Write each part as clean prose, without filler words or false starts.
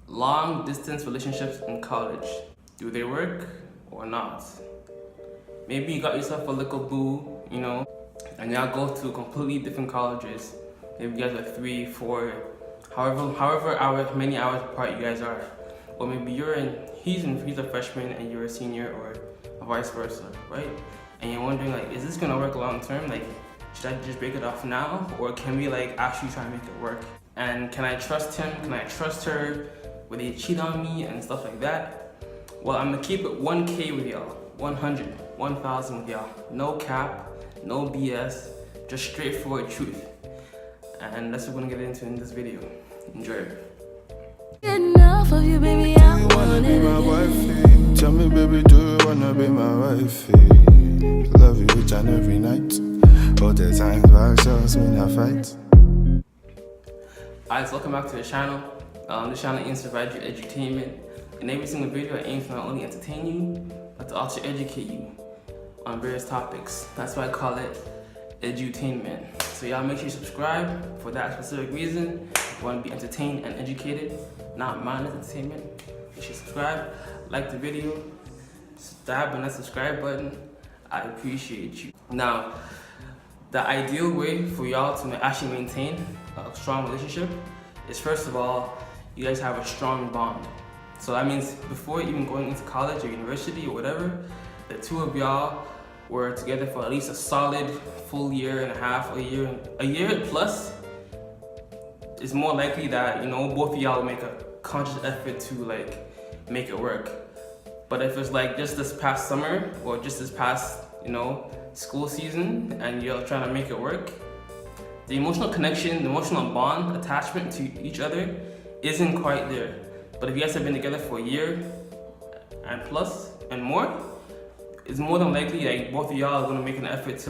Long distance relationships in college. Do they work or not? Maybe you got yourself a little boo, and y'all go to completely different colleges. Maybe you guys are 3, 4, many hours apart you guys are. Or maybe he's a freshman and you're a senior, or vice versa, right? And you're wondering, like, is this gonna work long term? Like, should I just break it off now? Or can we actually try and make it work? And can I trust him? Can I trust her? Will they cheat on me and stuff like that? Well, I'm gonna keep it 1K with y'all. 100, 1,000 with y'all. No cap, no BS, just straightforward truth. And that's what we're gonna get into in this video. Enjoy. Enough of you, baby, I wanna be my wifey. Tell me, baby, do you wanna be my wifey? Love you each and every night. All the times why shows when I fight. Alright, so welcome back to the channel. This channel aims to provide you edutainment. In every single video, I aim to not only entertain you, but to also educate you on various topics. That's why I call it edutainment. So y'all make sure you subscribe for that specific reason. If you want to be entertained and educated, not mindless entertainment, you should subscribe, like the video, stab on that subscribe button. I appreciate you. Now, the ideal way for y'all to actually maintain a strong relationship is, first of all, you guys have a strong bond. So that means before even going into college or university or whatever, the two of y'all were together for at least a solid full year and a half, a year plus. It's more likely that both of y'all will make a conscious effort to make it work. But if it's just this past summer or just this past school season and you're trying to make it work, the emotional connection, the emotional bond, attachment to each other isn't quite there. But if you guys have been together for a year and plus and more, it's more than likely both of y'all are gonna make an effort to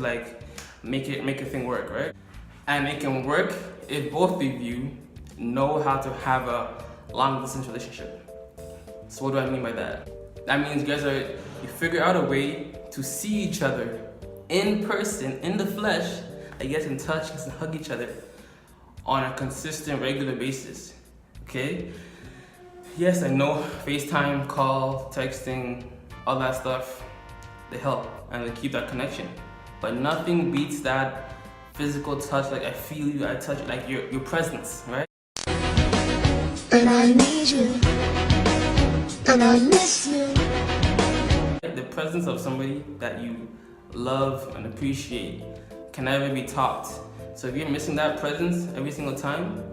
make a thing work, right? And it can work if both of you know how to have a long distance relationship. So what do I mean by that? That means you figure out a way to see each other in person, in the flesh, you guys can touch, you can hug each other on a consistent, regular basis, okay? Yes, I know FaceTime, call, texting, all that stuff, they help and they keep that connection. But nothing beats that physical touch, I feel you, I touch you, your presence, right? And I need you, and I miss you. The presence of somebody that you love and appreciate can never be topped. So if you're missing that presence every single time,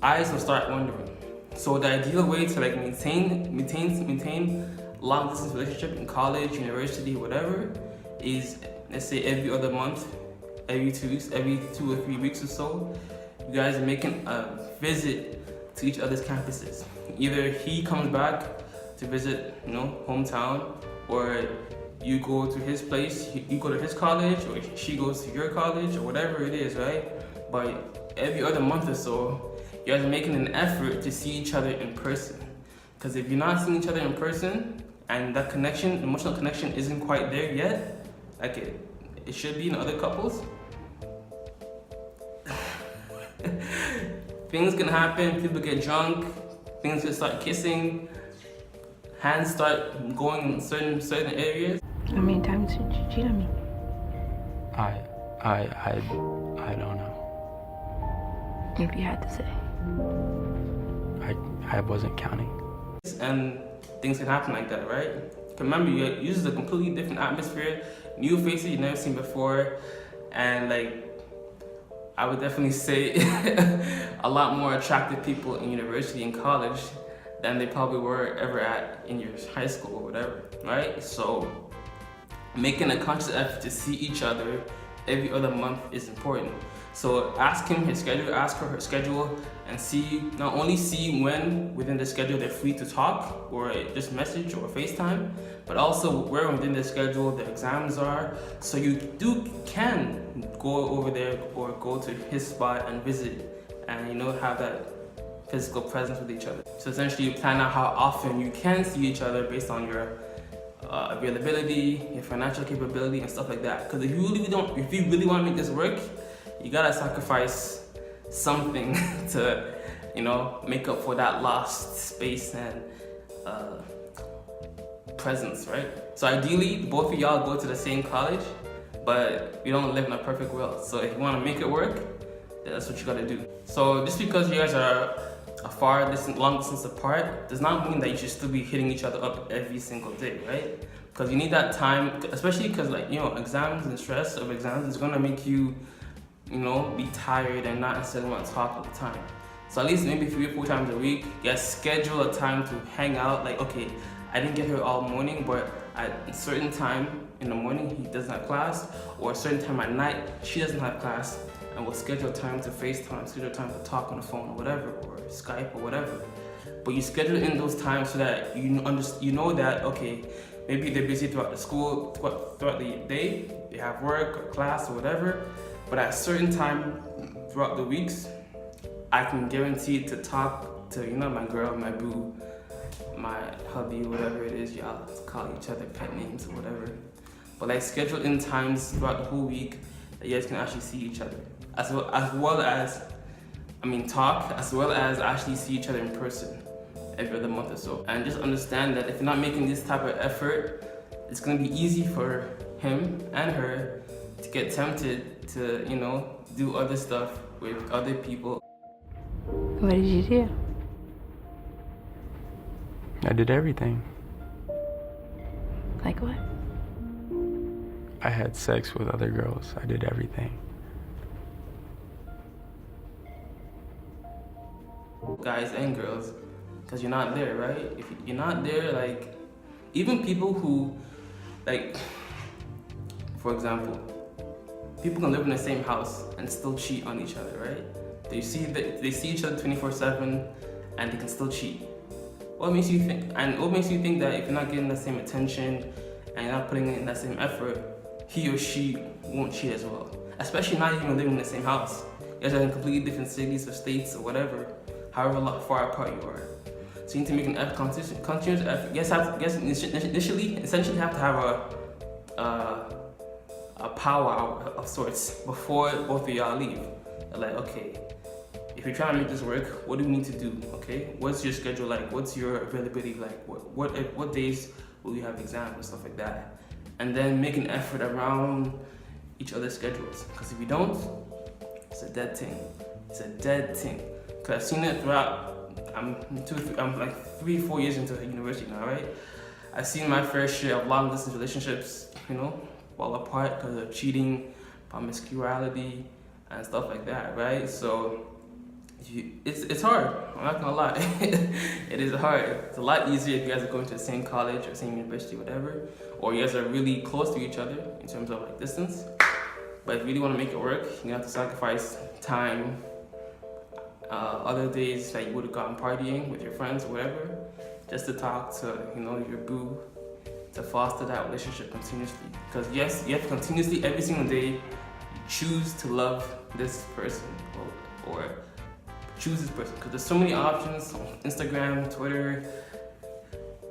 eyes will start wandering. So the ideal way to maintain long distance relationship in college, university, whatever, is, let's say, every other month, every 2 weeks, every 2 or 3 weeks or so, you guys are making a visit to each other's campuses. Either he comes back to visit, hometown, or you go to his place, you go to his college, or she goes to your college, or whatever it is, right? But every other month or so, you guys are making an effort to see each other in person. Because if you're not seeing each other in person, and that connection, emotional connection, isn't quite there yet, it should be in other couples, things can happen, people get drunk, things can start kissing, hands start going in certain areas. How many times did you cheat on me? I don't know. If you had to say. I wasn't counting. And things can happen like that, right? Remember, this is a completely different atmosphere, new faces you've never seen before, and I would definitely say a lot more attractive people in university and college than they probably were ever at in your high school or whatever, right? So making a conscious effort to see each other every other month is important. So ask him his schedule, ask her schedule, and not only see when within the schedule they're free to talk or just message or FaceTime, but also where within the schedule the exams are, so you can go over there or go to his spot and visit and have that physical presence with each other. So essentially you plan out how often you can see each other based on your availability, your financial capability, and stuff like that. Because if you really want to make this work, you gotta sacrifice something to make up for that lost space and presence, right? So ideally, both of y'all go to the same college, but we don't live in a perfect world. So if you want to make it work, then that's what you gotta do. So just because you guys are long distance apart, does not mean that you should still be hitting each other up every single day, right? Because you need that time, especially because exams and stress of exams is gonna make you, be tired and not necessarily want to talk all the time. So at least maybe 3 or 4 times a week, schedule a time to hang out. Like, okay, I didn't get here all morning, but at a certain time in the morning, he doesn't have class, or a certain time at night, she doesn't have class, and we'll schedule time to FaceTime, schedule time to talk on the phone or whatever, or Skype or whatever. But you schedule in those times so that you know that, okay, maybe they're busy throughout the day, they have work or class or whatever, but at a certain time throughout the weeks, I can guarantee to talk to, my girl, my boo, my hubby, whatever it is, y'all call each other pet names or whatever. But schedule in times throughout the whole week that you guys can actually see each other. As well as talk, as well as actually see each other in person every other month or so. And just understand that if you're not making this type of effort, it's gonna be easy for him and her to get tempted to, do other stuff with other people. What did you do? I did everything. Like what? I had sex with other girls. I did everything. Guys and girls, because you're not there, right? If you're not there, even people who, for example, people can live in the same house and still cheat on each other, right? They see each other 24/7 and they can still cheat. What makes you think that if you're not getting the same attention and you're not putting in that same effort, he or she won't cheat as well? Especially not even living in the same house. You guys are in completely different cities or states or whatever, however far apart you are. So you need to make an effort, continuous effort. Initially have to have a power hour of sorts before both of y'all leave. Like, okay, if you're trying to make this work, what do we need to do? Okay, what's your schedule like? What's your availability like? What days will you have exams and stuff like that? And then make an effort around each other's schedules. Because if you don't, it's a dead thing. It's a dead thing. Because I've seen it throughout. I'm 3-4 years into university now, right? I've seen my fair share of long distance relationships, fall apart because of cheating, promiscuity, and stuff like that, right? So it's hard. I'm not gonna lie. It is hard. It's a lot easier if you guys are going to the same college or same university, whatever, or you guys are really close to each other in terms of distance. But if you really want to make it work, you're gonna have to sacrifice time, other days that you would have gone partying with your friends or whatever, just to talk to your boo, to foster that relationship continuously. Because yes, you have to continuously every single day choose to love this person or choose this person, because there's so many options on Instagram, Twitter,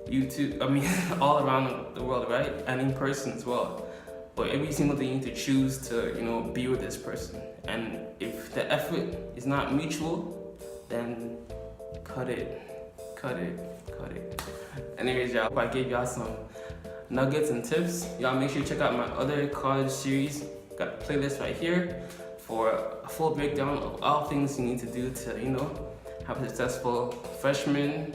YouTube, all around the world, right? And in person as well. But every single day you need to choose to, be with this person. And if the effort is not mutual, then cut it. Anyways, y'all, I gave y'all some nuggets and tips. Y'all make sure you check out my other college series. Got a playlist right here for a full breakdown of all things you need to do to, have a successful freshman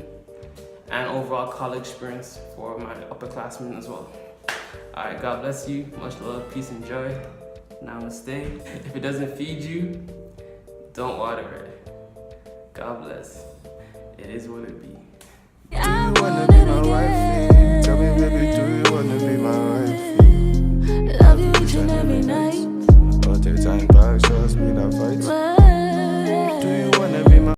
and overall college experience for my upperclassmen as well. Alright, God bless you. Much love, peace, and joy. Namaste. If it doesn't feed you, don't water it. God bless. It is what it be. Do you wanna be my wifey? Tell me, baby, do you wanna be my wifey?